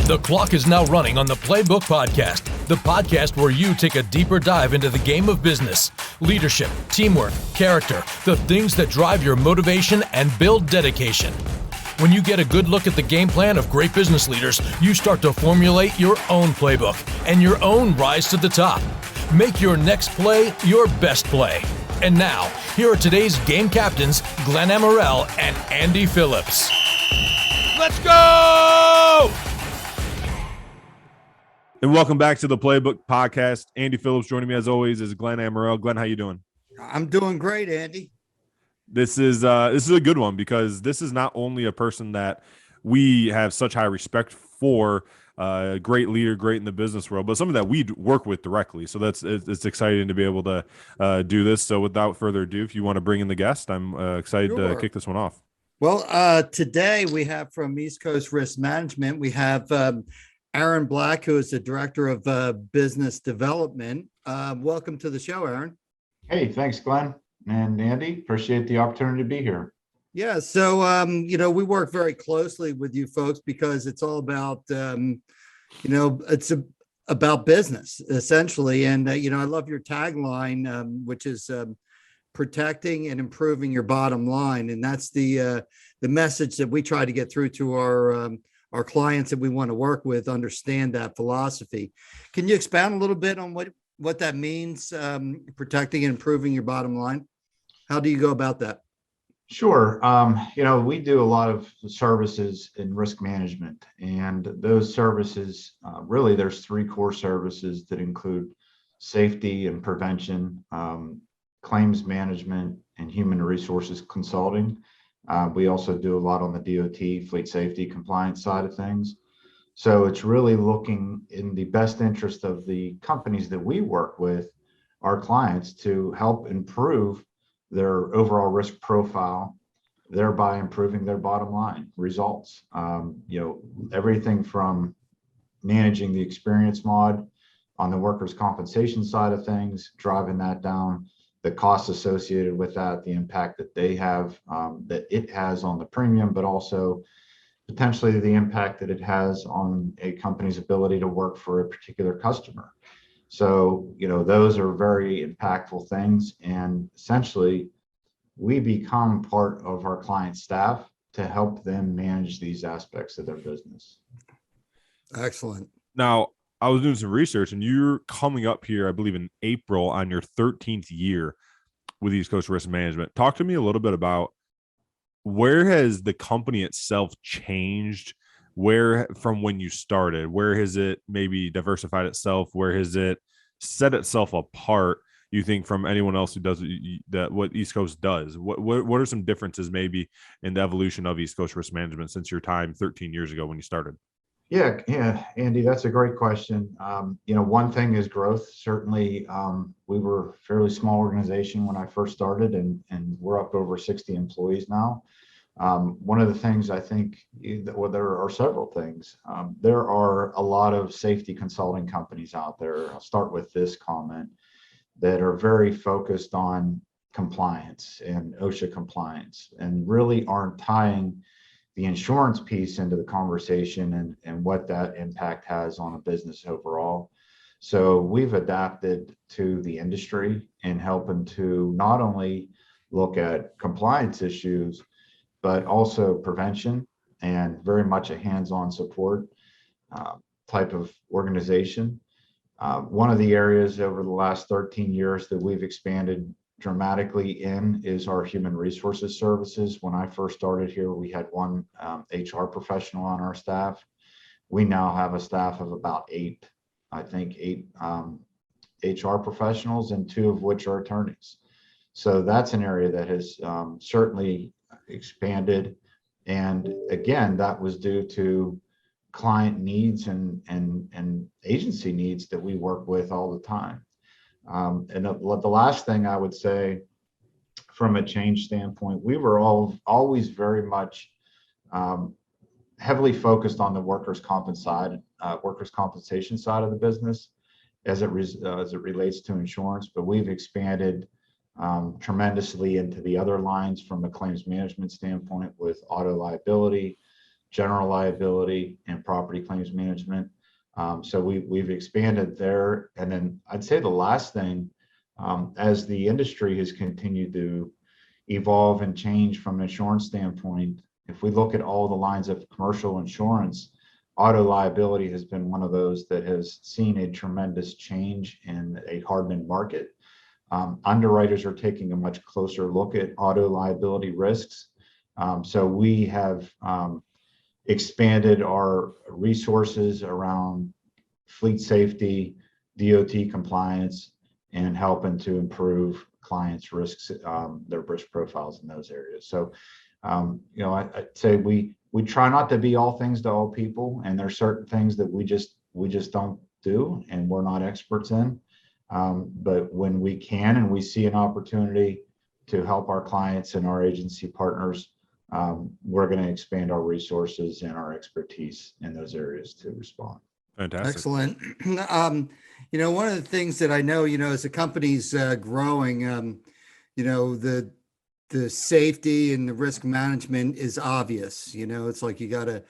The clock is now running on the Playbook podcast, the podcast where you take a deeper dive into the game of business, leadership, teamwork, character, the things that drive your motivation and build dedication. When you get a good look at the game plan of great business leaders, you start to formulate your own playbook and your own rise to the top. Make your next play your best play. And now, here are today's game captains, Glenn Amaral and Andy Phillips. Let's go! And welcome back to the Playbook podcast. Andy Phillips joining me as always is Glenn Amaral. Glenn, how you doing? I'm doing great, Andy. This is a good one because this is not only a person that we have such high respect for, a great leader, great in the business world, but someone that we work with directly. So it's exciting to be able to do this. So without further ado, if you want to bring in the guest, I'm excited to kick this one off. Well, today we have from East Coast Risk Management, we have Aaron Black, who is the Director of Business Development. Welcome to the show, Aaron. Hey, thanks, Glenn and Andy. Appreciate the opportunity to be here. Yeah, so, we work very closely with you folks because it's all about, it's about business, essentially. And, I love your tagline, which is protecting and improving your bottom line. And that's the message that we try to get through to our clients that we want to work with, understand that philosophy. Can you expound a little bit on what that means, protecting and improving your bottom line? How do you go about that? Sure. We do a lot of services in risk management, and those services, really, there's three core services that include safety and prevention, claims management, and human resources consulting. We also do a lot on the DOT, fleet safety compliance side of things. So it's really looking in the best interest of the companies that we work with, our clients, to help improve their overall risk profile, thereby improving their bottom line results. Everything from managing the experience mod on the workers' compensation side of things, driving that down, the costs associated with that, the impact that they have, that it has on the premium, but also potentially the impact that it has on a company's ability to work for a particular customer. So, those are very impactful things. And essentially, we become part of our client staff to help them manage these aspects of their business. Excellent. Now, I was doing some research, and you're coming up here, I believe, in April on your 13th year with East Coast Risk Management. Talk to me a little bit about where has the company itself changed? Where from when you started? Where has it maybe diversified itself? Where has it set itself apart, you think, from anyone else who does that? What East Coast does? What are some differences maybe in the evolution of East Coast Risk Management since your time 13 years ago when you started? Yeah, Andy, that's a great question. One thing is growth. Certainly, we were a fairly small organization when I first started, and we're up over 60 employees now. One of the things I think, there are several things. There are a lot of safety consulting companies out there. I'll start with this comment, that are very focused on compliance and OSHA compliance, and really aren't tying the insurance piece into the conversation and what that impact has on a business overall. So we've adapted to the industry and helping to not only look at compliance issues, but also prevention, and very much a hands-on support type of organization. One of the areas over the last 13 years that we've expanded dramatically in is our human resources services. When I first started here, we had one HR professional on our staff. We now have a staff of about eight HR professionals, and two of which are attorneys. So that's an area that has certainly expanded. And again, that was due to client needs and agency needs that we work with all the time. And the last thing I would say from a change standpoint, we were always very much heavily focused on the workers' compensation side of the business as it relates to insurance, but we've expanded tremendously into the other lines from a claims management standpoint with auto liability, general liability, and property claims management. So we've expanded there. And then I'd say the last thing, as the industry has continued to evolve and change from an insurance standpoint, if we look at all the lines of commercial insurance, auto liability has been one of those that has seen a tremendous change in a hardening market. Underwriters are taking a much closer look at auto liability risks. So we have expanded our resources around fleet safety, DOT compliance, and helping to improve clients' risks, their risk profiles in those areas. So, I'd say we try not to be all things to all people, and there's certain things that we just don't do, and we're not experts in. But when we can and we see an opportunity to help our clients and our agency partners, we're going to expand our resources and our expertise in those areas to respond. Fantastic. Excellent. One of the things that I know, as the company's growing, the safety and the risk management is obvious. It's like you got to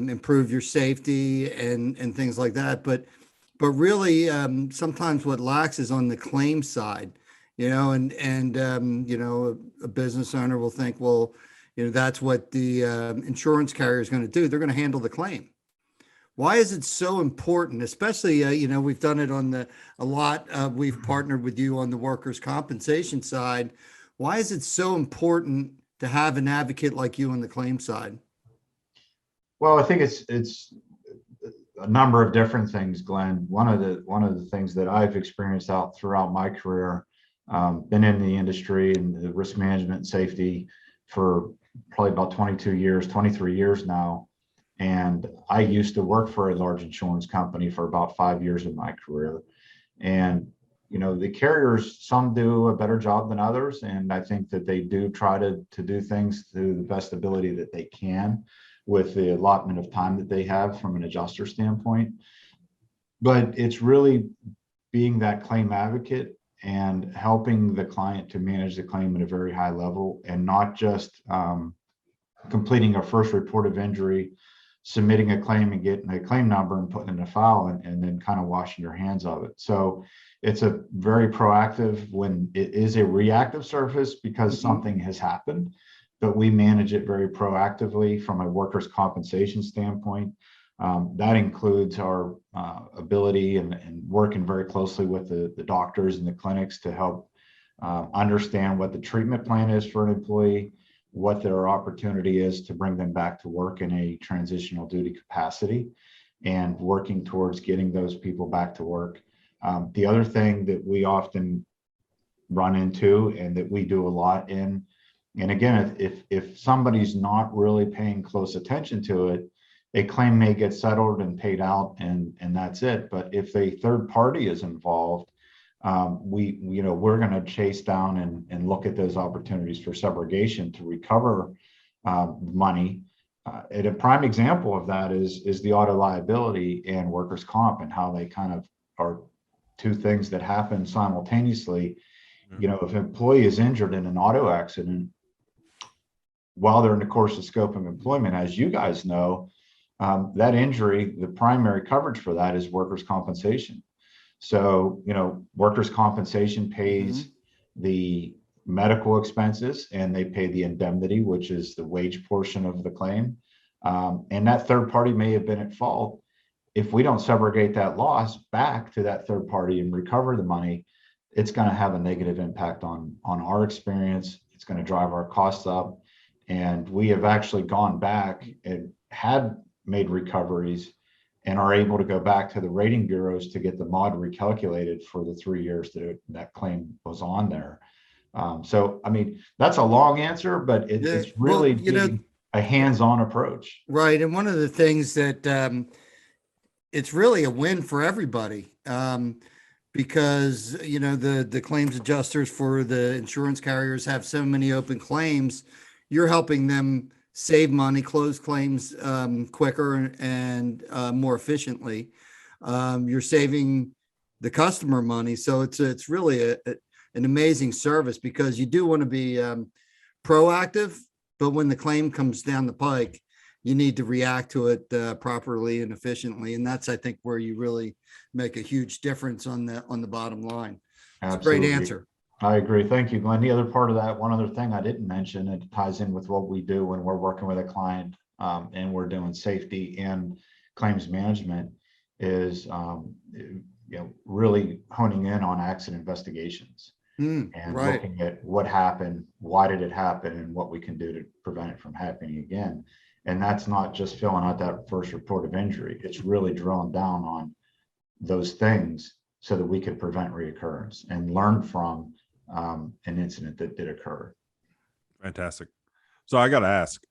improve your safety and things like that. But really, sometimes what lacks is on the claim side. A business owner will think, well, that's what the insurance carrier is going to do. They're going to handle the claim. Why is it so important, especially, we've done it we've partnered with you on the workers' compensation side. Why is it so important to have an advocate like you on the claim side? Well, I think it's a number of different things, Glenn. One of the things that I've experienced out throughout my career, been in the industry and the risk management and safety for probably about 23 years now. And I used to work for a large insurance company for about 5 years of my career. And, the carriers, some do a better job than others. And I think that they do try to do things to the best ability that they can with the allotment of time that they have from an adjuster standpoint. But it's really being that claim advocate and helping the client to manage the claim at a very high level, and not just completing a first report of injury, submitting a claim and getting a claim number and putting it in a file and then kind of washing your hands of it. So it's a very proactive when it is a reactive service because something has happened, but we manage it very proactively from a workers' compensation standpoint. That includes our ability and working very closely with the doctors and the clinics to help understand what the treatment plan is for an employee, what their opportunity is to bring them back to work in a transitional duty capacity, and working towards getting those people back to work. The other thing that we often run into and that we do a lot in, and again, if somebody's not really paying close attention to it, a claim may get settled and paid out and that's it. But if a third party is involved, we're going to chase down and look at those opportunities for subrogation to recover money. And a prime example of that is the auto liability and workers' comp, and how they kind of are two things that happen simultaneously. If an employee is injured in an auto accident while they're in the course of scope of employment, as you guys know, that injury, the primary coverage for that is workers' compensation. So, workers' compensation pays the medical expenses, and they pay the indemnity, which is the wage portion of the claim. And that third party may have been at fault. If we don't subrogate that loss back to that third party and recover the money, it's going to have a negative impact on our experience. It's going to drive our costs up. And we have actually gone back and had made recoveries and are able to go back to the rating bureaus to get the mod recalculated for the 3 years that claim was on there. So, that's a long answer, but it's really a hands-on approach. Right. And one of the things that it's really a win for everybody, because, the claims adjusters for the insurance carriers have so many open claims. You're helping them save money, close claims quicker and more efficiently. You're saving the customer money. So it's really an amazing service, because you do want to be proactive, but when the claim comes down the pike, you need to react to it properly and efficiently. And that's, I think, where you really make a huge difference on the bottom line. It's a great Absolutely. answer. I agree. Thank you, Glenn. The other part of that, one other thing I didn't mention, it ties in with what we do when we're working with a client and we're doing safety and claims management, is really honing in on accident investigations and right. looking at what happened, why did it happen, and what we can do to prevent it from happening again. And that's not just filling out that first report of injury. It's really drilling down on those things so that we could prevent reoccurrence and learn from an incident that did occur. Fantastic. So I got to ask,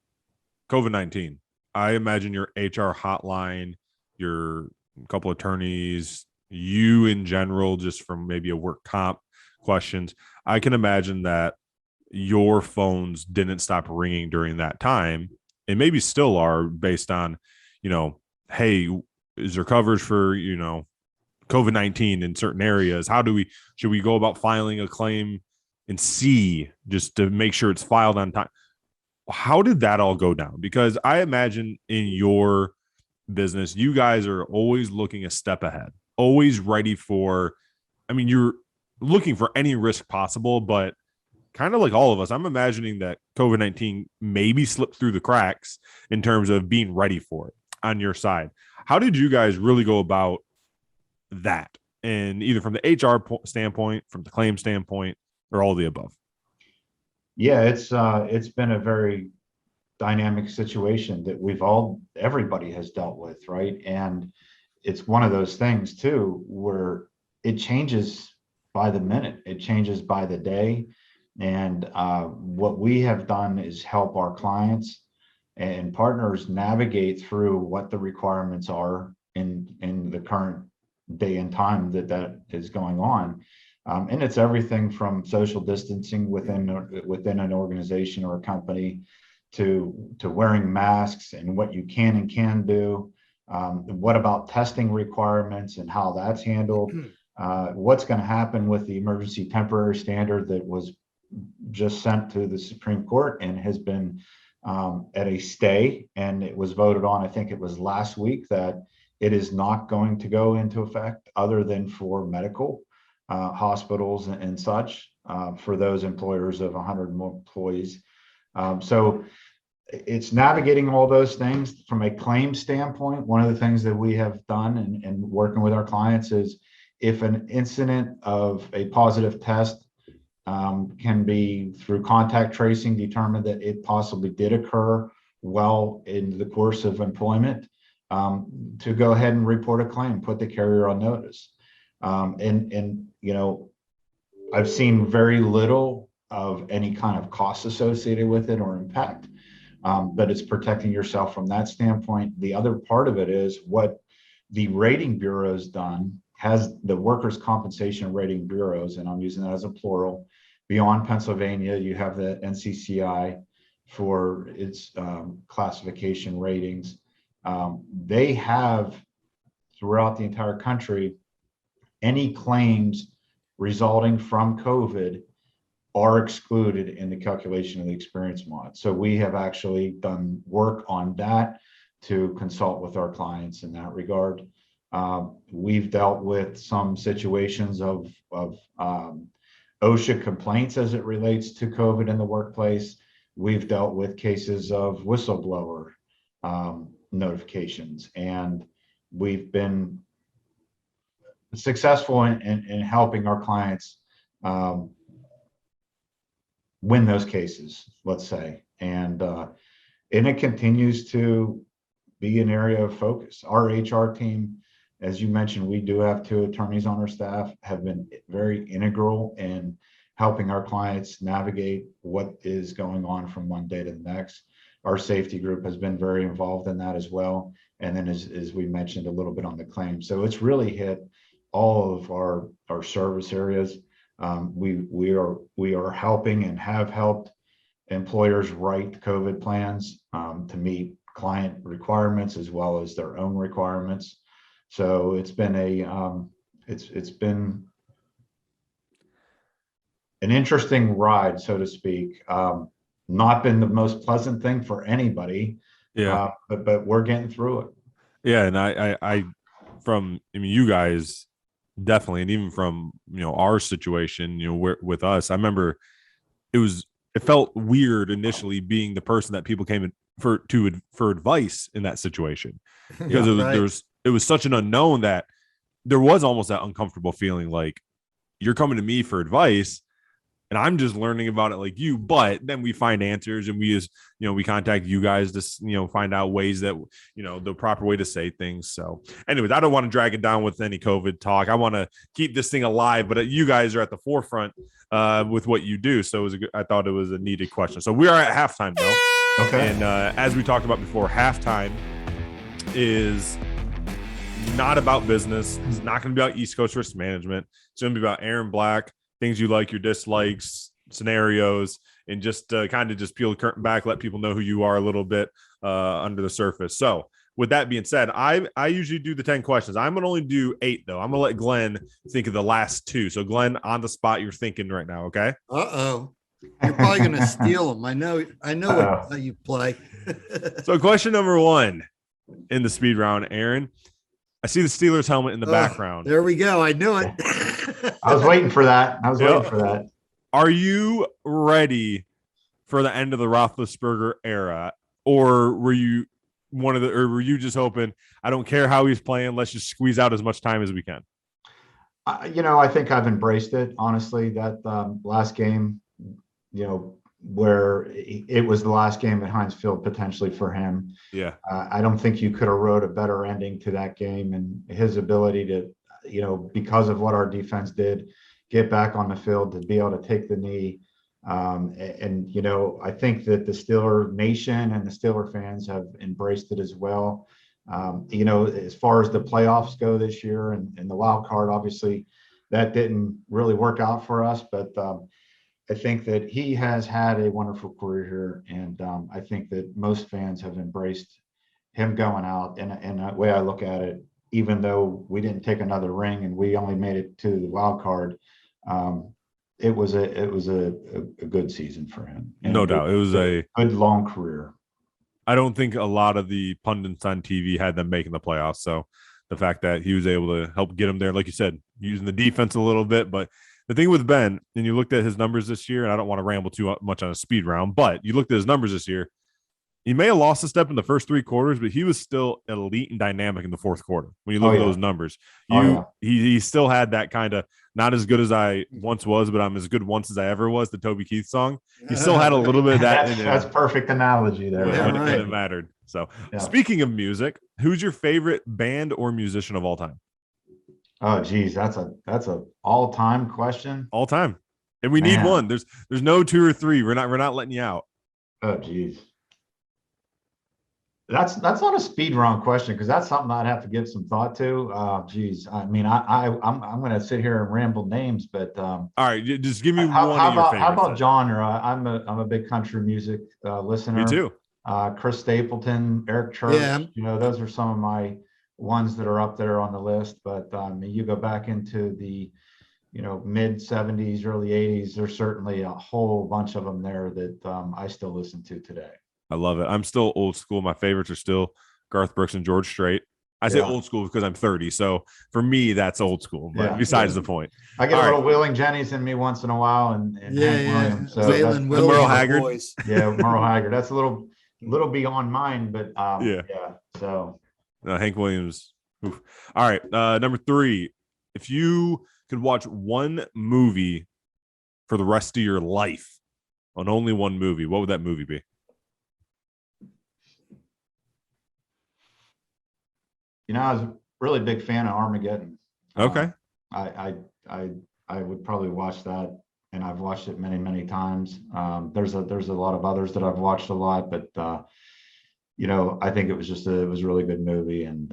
COVID-19, I imagine your HR hotline, your couple attorneys, you in general, just from maybe a work comp questions, I can imagine that your phones didn't stop ringing during that time, and maybe still are, based on, hey, is there coverage for, COVID-19 in certain areas? Should we go about filing a claim and see, just to make sure it's filed on time? How did that all go down? Because I imagine in your business, you guys are always looking a step ahead, always ready for, you're looking for any risk possible, but kind of like all of us, I'm imagining that COVID-19 maybe slipped through the cracks in terms of being ready for it on your side. How did you guys really go about that? And either from the HR standpoint, from the claim standpoint, or all the above? Yeah, it's been a very dynamic situation that everybody has dealt with, right? And it's one of those things too, where it changes by the minute, it changes by the day. And what we have done is help our clients and partners navigate through what the requirements are in the current day and time that is going on. And it's everything from social distancing within an organization or a company to wearing masks and what you can and can do. What about testing requirements and how that's handled? What's going to happen with the emergency temporary standard that was just sent to the Supreme Court and has been at a stay, and it was voted on, I think it was last week, that it is not going to go into effect other than for medical hospitals and such, for those employers of 100 more employees. So it's navigating all those things from a claim standpoint. One of the things that we have done and working with our clients is, if an incident of a positive test can be, through contact tracing, determined that it possibly did occur well in the course of employment, to go ahead and report a claim, put the carrier on notice. And I've seen very little of any kind of cost associated with it or impact, but it's protecting yourself from that standpoint. The other part of it is what the rating bureau's done, has the workers' compensation rating bureaus, and I'm using that as a plural. Beyond Pennsylvania, you have the NCCI for its classification ratings. They have, throughout the entire country, any claims resulting from COVID are excluded in the calculation of the experience mod. So we have actually done work on that to consult with our clients in that regard. We've dealt with some situations of OSHA complaints as it relates to COVID in the workplace. We've dealt with cases of whistleblower notifications, and we've been successful in helping our clients win those cases, let's say. And it continues to be an area of focus. Our HR team, as you mentioned, we do have 2 attorneys on our staff, have been very integral in helping our clients navigate what is going on from one day to the next. Our safety group has been very involved in that as well. And then as we mentioned a little bit on the claim. So it's really hit all of our service areas. We are helping and have helped employers write COVID plans to meet client requirements as well as their own requirements. So it's been it's been an interesting ride, so to speak. Not been the most pleasant thing for anybody, Yeah. But we're getting through it. Yeah. And you guys definitely, and even from, our situation, with us, I remember it felt weird initially being the person that people came in for advice in that situation, because Yeah, right. it was such an unknown that there was almost that uncomfortable feeling like you're coming to me for advice and I'm just learning about it like you. But then we find answers, and we just, we contact you guys to, find out ways that, the proper way to say things. So anyways, I don't want to drag it down with any COVID talk. I want to keep this thing alive, but you guys are at the forefront with what you do. So I thought it was a needed question. So we are at halftime though. Okay. And as we talked about before, halftime is not about business. It's not going to be about East Coast risk management. It's going to be about Aaron Black, things you like, your dislikes, scenarios, and just kind of just peel the curtain back, let people know who you are a little bit under the surface. So with that being said, I usually do the 10 questions. I'm going to only do 8 though. I'm going to let Glenn think of the last 2. So Glenn, on the spot, you're thinking right now. Okay. Uh-oh. You're probably going to steal them. I know how you play. So question number 1 in the speed round, Aaron. I see the Steelers helmet in the background. There we go. I knew it. I was waiting for that. Waiting for that. Are you ready for the end of the Roethlisberger era, or were you were you just hoping, I don't care how he's playing, let's just squeeze out as much time as we can? I think I've embraced it, honestly. That last game, where it was the last game at Heinz Field potentially for him. Yeah. I don't think you could have wrote a better ending to that game, and his ability to, because of what our defense did, get back on the field, to be able to take the knee. I think that the Steeler Nation and the Steeler fans have embraced it as well. As far as the playoffs go this year and the wild card, obviously that didn't really work out for us, but I think that he has had a wonderful career here, and I think that most fans have embraced him going out. And the way I look at it, even though we didn't take another ring and we only made it to the wild card, it was a good season for him. And no doubt, it was a good long career. I don't think a lot of the pundits on TV had them making the playoffs. So the fact that he was able to help get them there, like you said, using the defense a little bit, but the thing with Ben, and you looked at his numbers this year, and I don't want to ramble too much on a speed round, but you looked at his numbers this year. He may have lost a step in the first 3 quarters, but he was still elite and dynamic in the fourth quarter. When you look at those numbers, he still had that kind of, not as good as I once was, but I'm as good once as I ever was, the Toby Keith song. He still had a little bit of that. That's perfect analogy there. When it mattered. So speaking of music, who's your favorite band or musician of all time? Oh, geez, that's a all-time question. All time, and we need one. There's no 2 or 3. We're not letting you out. Oh, geez, that's not a speed round question, because that's something I'd have to give some thought to. Geez, I mean, I'm going to sit here and ramble names, but all right, just give me one. How about genre? I'm a big country music listener. Me too. Chris Stapleton, Eric Church. Yeah. Those are some of my ones that are up there on the list. But you go back into the mid 70s, early 80s, there's certainly a whole bunch of them there that I still listen to today. I love it. I'm still old school. My favorites are still Garth Brooks and George Strait. I say old school because I'm 30, so for me that's old school, but besides the point. I get a little Willing Jennings in me once in a while, and Hank Williams. So Waylon Williams, Merle Haggard. Merle Haggard. That's a little beyond mine, but so Hank Williams. Oof. All right, number 3. If you could watch one movie for the rest of your life, on only one movie, what would that movie be? I was a really big fan of Armageddon. Okay. I would probably watch that, and I've watched it many, many times. There's a lot of others that I've watched a lot, but I think it was it was a really good movie, and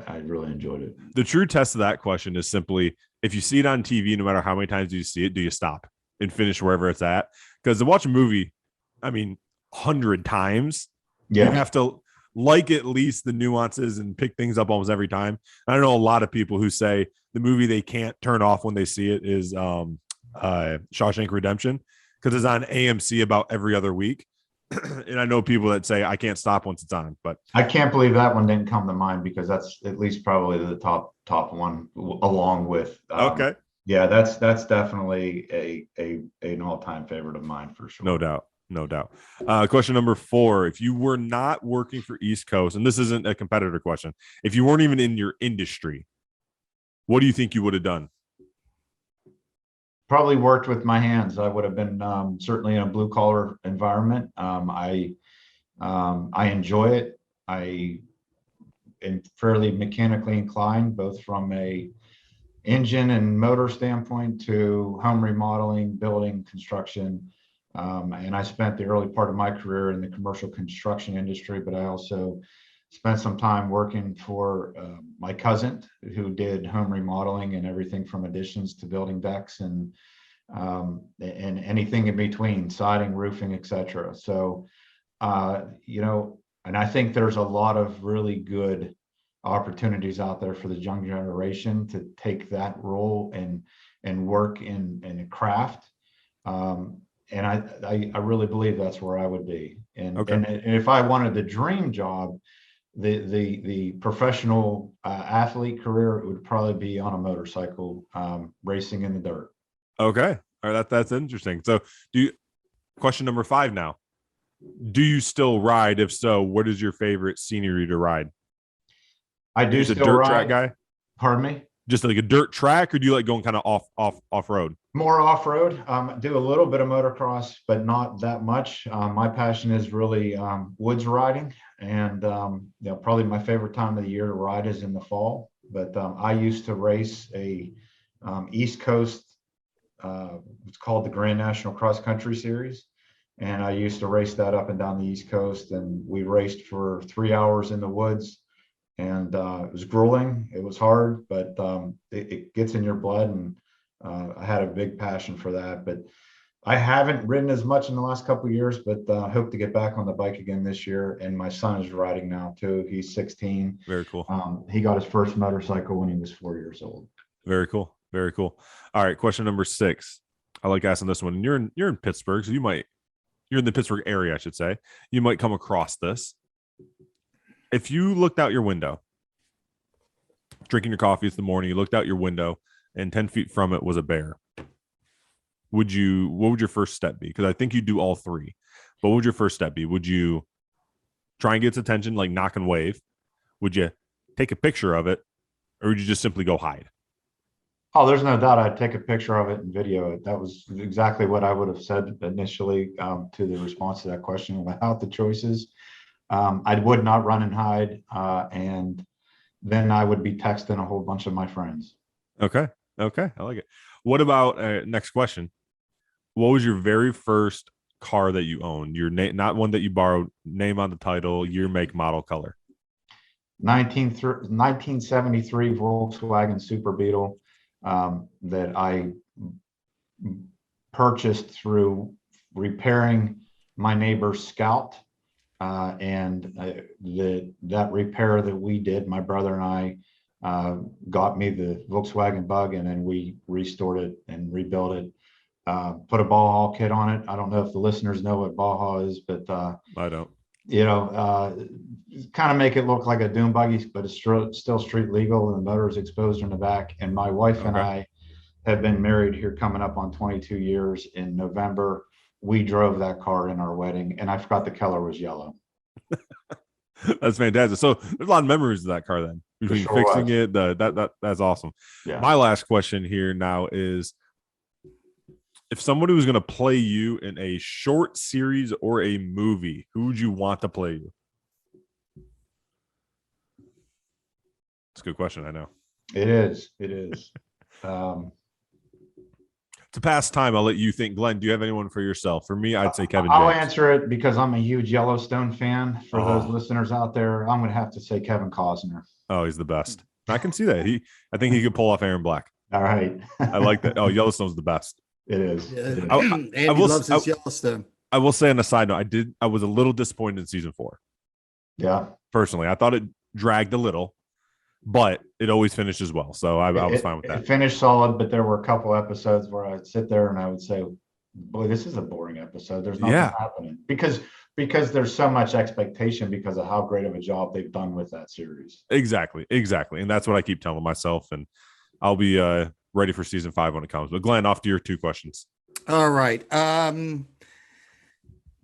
I really enjoyed it. The true test of that question is simply, if you see it on TV, no matter how many times you see it, do you stop and finish wherever it's at? Because to watch a movie, 100 times, you have to like at least the nuances and pick things up almost every time. I know a lot of people who say the movie they can't turn off when they see it is Shawshank Redemption, because it's on AMC about every other week. And I know people that say I can't stop once it's on, but I can't believe that one didn't come to mind, because that's at least probably the top one, along with okay, yeah, that's definitely an all-time favorite of mine for sure. no doubt. No doubt. Question number 4. If you were not working for East Coast, and this isn't a competitor question, if you weren't even in your industry, what do you think you would have done? Probably worked with my hands. I would have been certainly in a blue collar environment. I enjoy it. I am fairly mechanically inclined, both from a engine and motor standpoint to home remodeling, building, construction. And I spent the early part of my career in the commercial construction industry, but I also spent some time working for my cousin, who did home remodeling and everything from additions to building decks and anything in between, siding, roofing, etc. So, and I think there's a lot of really good opportunities out there for the young generation to take that role and work in a craft. And I really believe that's where I would be. And if I wanted the dream job, the professional athlete career, it would probably be on a motorcycle, racing in the dirt. Okay. All right. That's interesting. So question number 5 now. Do you still ride? If so, what is your favorite scenery to ride? I do still still dirt ride. Track guy? Pardon me? Just like a dirt track, or do you like going kind of off road? More off-road. Do a little bit of motocross, but not that much. My passion is really woods riding, and probably my favorite time of the year to ride is in the fall. But I used to race a East Coast, it's called the Grand National Cross Country Series, and I used to race that up and down the East Coast, and we raced for 3 hours in the woods, and it was grueling. It was hard, but it gets in your blood, and I had a big passion for that. But I haven't ridden as much in the last couple of years, but I hope to get back on the bike again this year. And my son is riding now too. He's 16. Very cool. He got his first motorcycle when he was 4 years old. Very cool. Very cool. All right. Question number 6. I like asking this one. You're in Pittsburgh, so you're in the Pittsburgh area, I should say. You might come across this. If you looked out your window, drinking your coffee in the morning, you looked out your window, and 10 feet from it was a bear, what would your first step be? Because I think you do all 3, but what would your first step be? Would you try and get its attention, like knock and wave? Would you take a picture of it, or would you just simply go hide? Oh, there's no doubt I'd take a picture of it and video it. That was exactly what I would have said initially to the response to that question without the choices. I would not run and hide, and then I would be texting a whole bunch of my friends. Okay. I like it. What about next question? What was your very first car that you owned? Your name, not one that you borrowed. Name on the title, year, make, model, color. 1973 Volkswagen Super Beetle that I purchased through repairing my neighbor's Scout. And that repair that we did, my brother and I, got me the Volkswagen Bug, and then we restored it and rebuilt it. Put a Baja kit on it. I don't know if the listeners know what Baja is, but I don't. Kind of make it look like a dune buggy, but it's still street legal, and the motor is exposed in the back. And my wife and I have been married here coming up on 22 years in November. We drove that car in our wedding, and I forgot the color was yellow. That's fantastic. So there's a lot of memories of that car then, between fixing it. That's awesome. Yeah. My last question here now is, if somebody was going to play you in a short series or a movie, who would you want to play you? It's a good question. I know. It is. To pass time, I'll let you think. Glenn, do you have anyone for yourself? For me, I'd say Kevin I'll James. answer it because I'm a huge Yellowstone fan. For those listeners out there, I'm going to have to say Kevin Costner. Oh, he's the best. I can see that. I think he could pull off Aaron Black. All right. I like that. Oh, Yellowstone's the best. It is. Yeah. Andy loves his Yellowstone. I will say on a side note, I was a little disappointed in season 4. Yeah. Personally, I thought it dragged a little, but it always finishes well. So I was fine with that. It finished solid, but there were a couple episodes where I'd sit there and I would say, boy, this is a boring episode. There's nothing happening. Because because there's so much expectation because of how great of a job they've done with that series. Exactly. And that's what I keep telling myself. And I'll be ready for season 5 when it comes. But Glenn, off to your 2 questions. All right.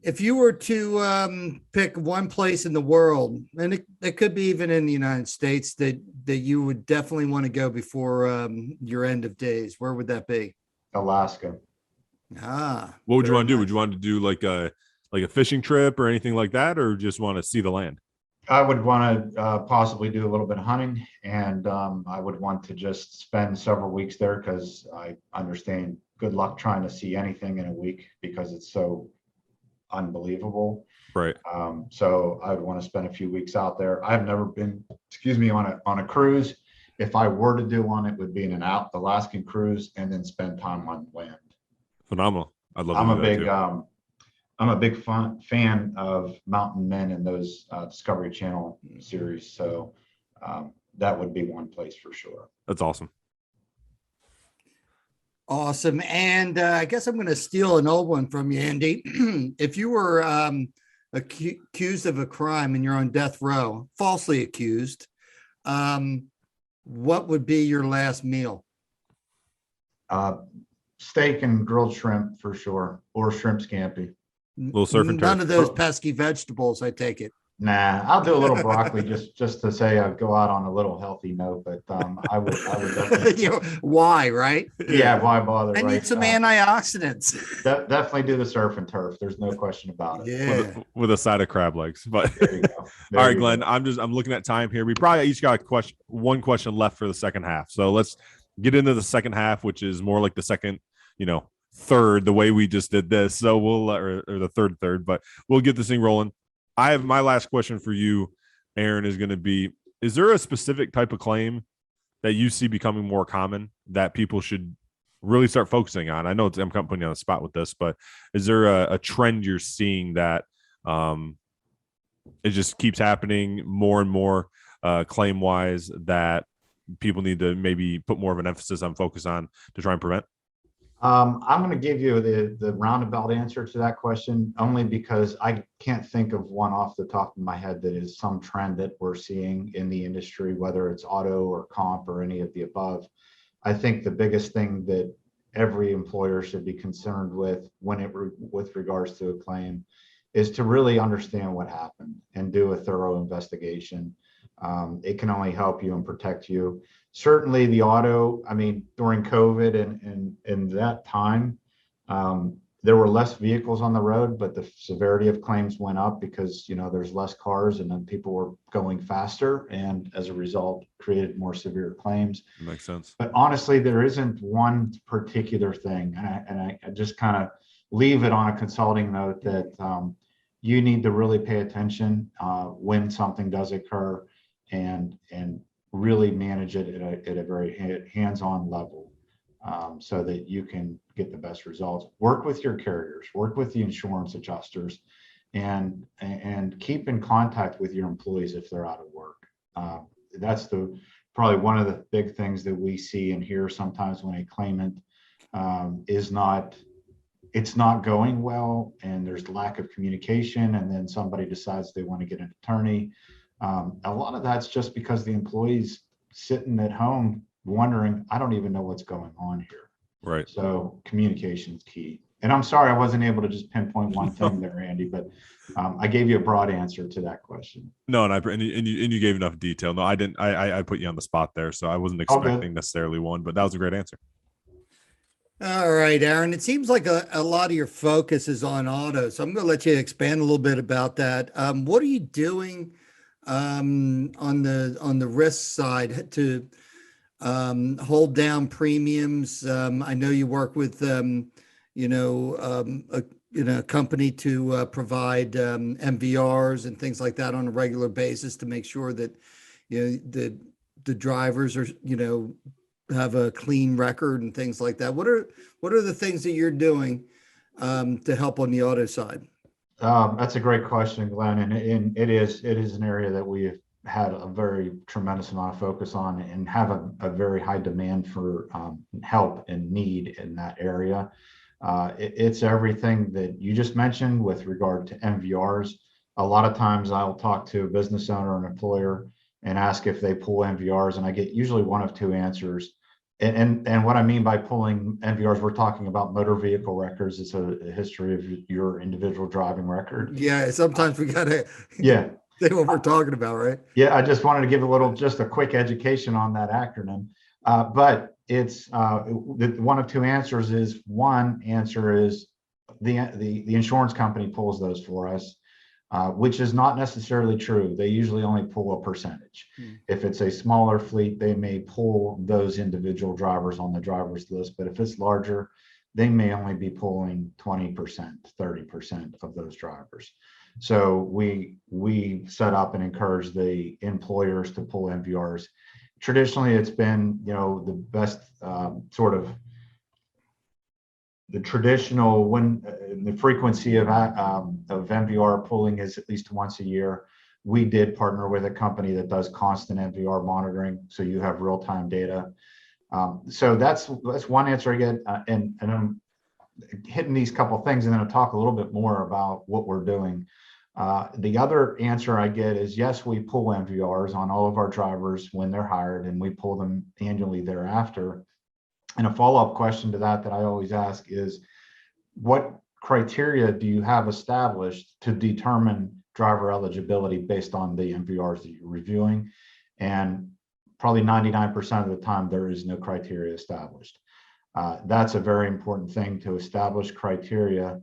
If you were to pick one place in the world, and it could be even in the United States, that you would definitely want to go before your end of days, where would that be? Alaska. What would you want to do? Nice. Would you want to do like a fishing trip or anything like that, or just want to see the land? I would want to possibly do a little bit of hunting, and I would want to just spend several weeks there because I understand good luck trying to see anything in a week because it's so unbelievable. Right. So I would want to spend a few weeks out there. I've never been, on a cruise. If I were to do one, it would be an Alaskan cruise and then spend time on land. Phenomenal. I'd love to I'm do that too. I'm a big fan of Mountain Men and those Discovery Channel series. So that would be one place for sure. That's awesome. Awesome. And I guess I'm going to steal an old one from you, Andy. If you were accused of a crime and you're on death row, falsely accused, what would be your last meal? Steak and grilled shrimp for sure, or shrimp scampi. Little surf and turf. None of those pesky vegetables, I take it. Nah, I'll do a little broccoli just to say I'd go out on a little healthy note, but I would definitely. Why, right? Yeah, why bother? I right? need some antioxidants. Definitely do the surf and turf. There's no question about it. Yeah. With a side of crab legs. But There you go. all right, Glenn, I'm looking at time here. We probably each got one question left for the second half. So let's get into the second half, which is more like the second, third, the way we just did this. So we'll or the third, but we'll get this thing rolling. I have my last question for you, Aaron, is going to be, is there a specific type of claim that you see becoming more common that people should really start focusing on? I know I'm putting you on the spot with this, but is there a trend you're seeing that it just keeps happening more and more claim wise that people need to maybe put more of an emphasis on focus on to try and prevent? I'm going to give you the roundabout answer to that question only because I can't think of one off the top of my head that is some trend that we're seeing in the industry, whether it's auto or comp or any of the above. I think the biggest thing that every employer should be concerned with with regards to a claim is to really understand what happened and do a thorough investigation. It can only help you and protect you. Certainly the auto, during COVID and that time, there were less vehicles on the road, but the severity of claims went up because, there's less cars and then people were going faster. And as a result, created more severe claims. That makes sense. But honestly, there isn't one particular thing. And I just kind of leave it on a consulting note that you need to really pay attention when something does occur and really manage it at a very hands-on level so that you can get the best results. Work with your carriers, work with the insurance adjusters, and keep in contact with your employees if they're out of work. That's probably one of the big things that we see and hear sometimes when a claimant it's not going well and there's lack of communication, and then somebody decides they want to get an attorney. A lot of that's just because the employee's sitting at home wondering, I don't even know what's going on here. Right. So communication is key. And I'm sorry I wasn't able to just pinpoint one thing there, Andy, but I gave you a broad answer to that question. No, and you gave enough detail. No, I didn't. I put you on the spot there, so I wasn't expecting necessarily one, but that was a great answer. All right, Aaron, it seems like a lot of your focus is on auto. So I'm going to let you expand a little bit about that. What are you doing on the risk side to hold down premiums? I know you work with a company to provide MVRs and things like that on a regular basis to make sure that the drivers are have a clean record and things like that. What are the things that you're doing to help on the auto side? That's a great question, Glenn, and it is an area that we've had a very tremendous amount of focus on and have a very high demand for help and need in that area. It's everything that you just mentioned with regard to MVRs. A lot of times I'll talk to a business owner or an employer and ask if they pull MVRs, and I get usually one of two answers. And what I mean by pulling MVRs, we're talking about motor vehicle records. It's a history of your individual driving record. Yeah, sometimes we gotta Yeah. say what we're talking about, right? Yeah, I just wanted to give just a quick education on that acronym. But it's one of two answers is, one answer is the insurance company pulls those for us, which is not necessarily true. They usually only pull a percentage. If it's a smaller fleet, they may pull those individual drivers on the driver's list, but if it's larger, they may only be pulling 20%, 30% of those drivers. So we set up and encourage the employers to pull MVRs. Traditionally, it's been, the best sort of the traditional when the frequency of MVR pulling is at least once a year. We did partner with a company that does constant MVR monitoring, so you have real-time data. So that's one answer I get, and I'm hitting these couple of things, and then I'll talk a little bit more about what we're doing. The other answer I get is, yes, we pull MVRs on all of our drivers when they're hired, and we pull them annually thereafter. And a follow-up question to that I always ask is, what criteria do you have established to determine driver eligibility based on the MVRs that you're reviewing? And probably 99% of the time, there is no criteria established. That's a very important thing, to establish criteria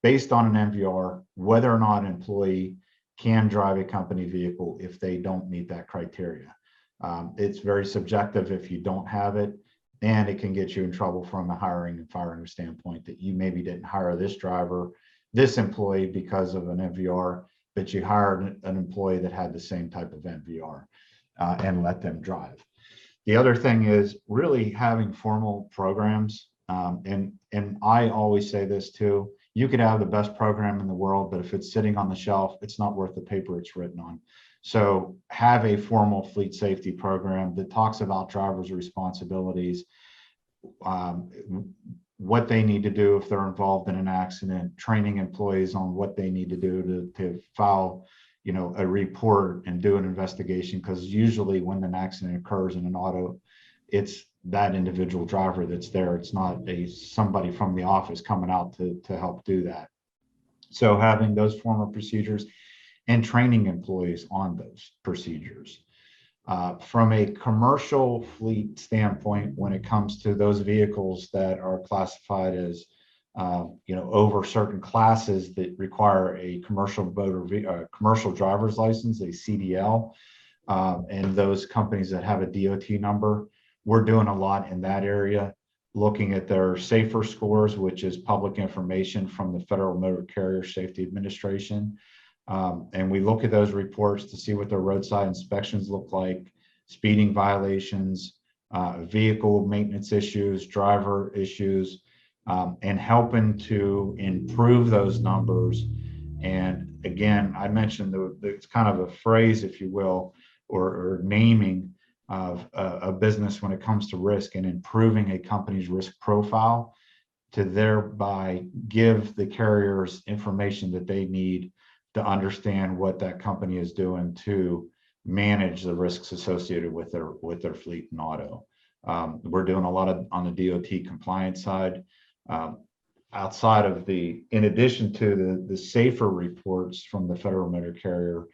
based on an MVR, whether or not an employee can drive a company vehicle if they don't meet that criteria. It's very subjective if you don't have it, and it can get you in trouble from a hiring and firing standpoint, that you maybe didn't hire this employee because of an MVR, but you hired an employee that had the same type of MVR and let them drive. The other thing is really having formal programs. And I always say this too, you could have the best program in the world, but if it's sitting on the shelf, it's not worth the paper it's written on. So have a formal fleet safety program that talks about drivers' responsibilities, what they need to do if they're involved in an accident, training employees on what they need to do to file, a report and do an investigation. Because usually when an accident occurs in an auto, it's that individual driver that's there. It's not somebody from the office coming out to help do that. So having those formal procedures and training employees on those procedures. From a commercial fleet standpoint, when it comes to those vehicles that are classified as, over certain classes that require a commercial driver's license, a CDL, and those companies that have a DOT number, we're doing a lot in that area, looking at their SAFER scores, which is public information from the Federal Motor Carrier Safety Administration. And we look at those reports to see what their roadside inspections look like, speeding violations, vehicle maintenance issues, driver issues, and helping to improve those numbers. And again, I mentioned it's kind of a phrase, if you will, or naming of a business when it comes to risk, and improving a company's risk profile to thereby give the carriers information that they need to understand what that company is doing to manage the risks associated with their fleet and auto. We're doing a lot on the DOT compliance side. Outside of in addition to the SAFER reports from the Federal Motor Carrier,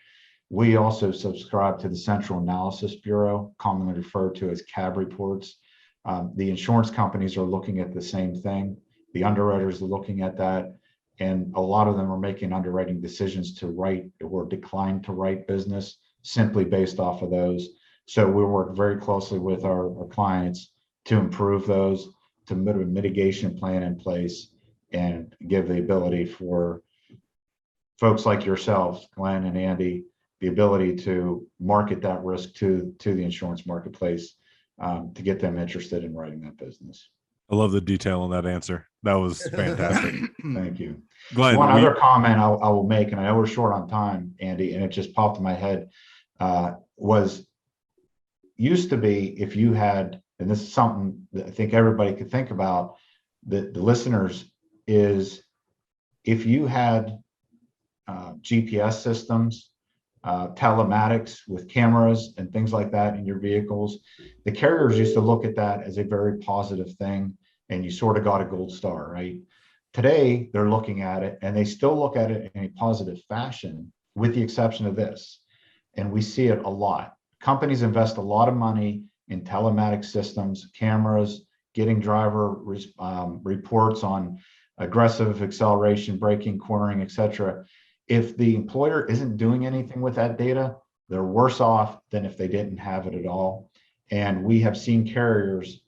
we also subscribe to the Central Analysis Bureau, commonly referred to as CAB reports. The insurance companies are looking at the same thing. The underwriters are looking at that. And a lot of them are making underwriting decisions to write or decline to write business simply based off of those. So we work very closely with our clients to improve those, to put a mitigation plan in place, and give the ability for folks like yourselves, Glenn and Andy, the ability to market that risk to the insurance marketplace, to get them interested in writing that business. I love the detail on that answer. That was fantastic. Thank you. Glenn, one other comment I will make, and I know we're short on time, Andy, and it just popped in my head, was used to be, if you had, and this is something that I think everybody could think about, the listeners is if you had GPS systems, telematics with cameras and things like that in your vehicles, the carriers used to look at that as a very positive thing, and you sort of got a gold star, right? Today, they're looking at it, and they still look at it in a positive fashion, with the exception of this. And we see it a lot. Companies invest a lot of money in telematics systems, cameras, getting driver reports on aggressive acceleration, braking, cornering, etc. If the employer isn't doing anything with that data, they're worse off than if they didn't have it at all. And we have seen carriers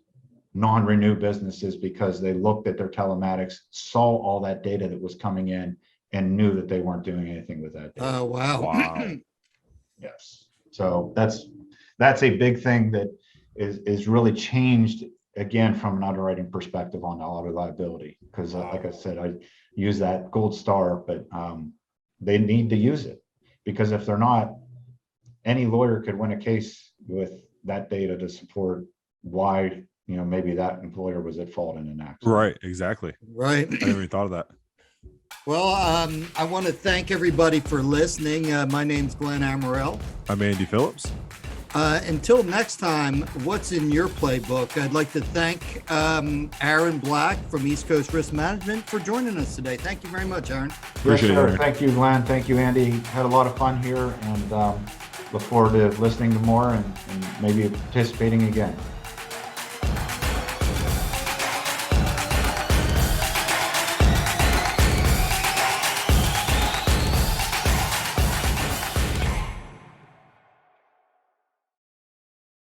non-renew businesses because they looked at their telematics, saw all that data that was coming in, and knew that they weren't doing anything with that data. Oh, wow. Wow. Yes. So that's a big thing that is really changed, again, from an underwriting perspective on auto liability. Because like I said, I use that gold star, but they need to use it, because if they're not, any lawyer could win a case with that data to support why, maybe that employer was at fault in an accident. Right. Exactly. Right. I never even thought of that. Well, I want to thank everybody for listening. My name's Glenn Amaral. I'm Andy Phillips. Until next time, what's in your playbook? I'd like to thank Aaron Black from East Coast Risk Management for joining us today. Thank you very much, Aaron. Appreciate it, Aaron. Thank you, Glenn. Thank you, Andy. Had a lot of fun here, and look forward to listening to more and maybe participating again.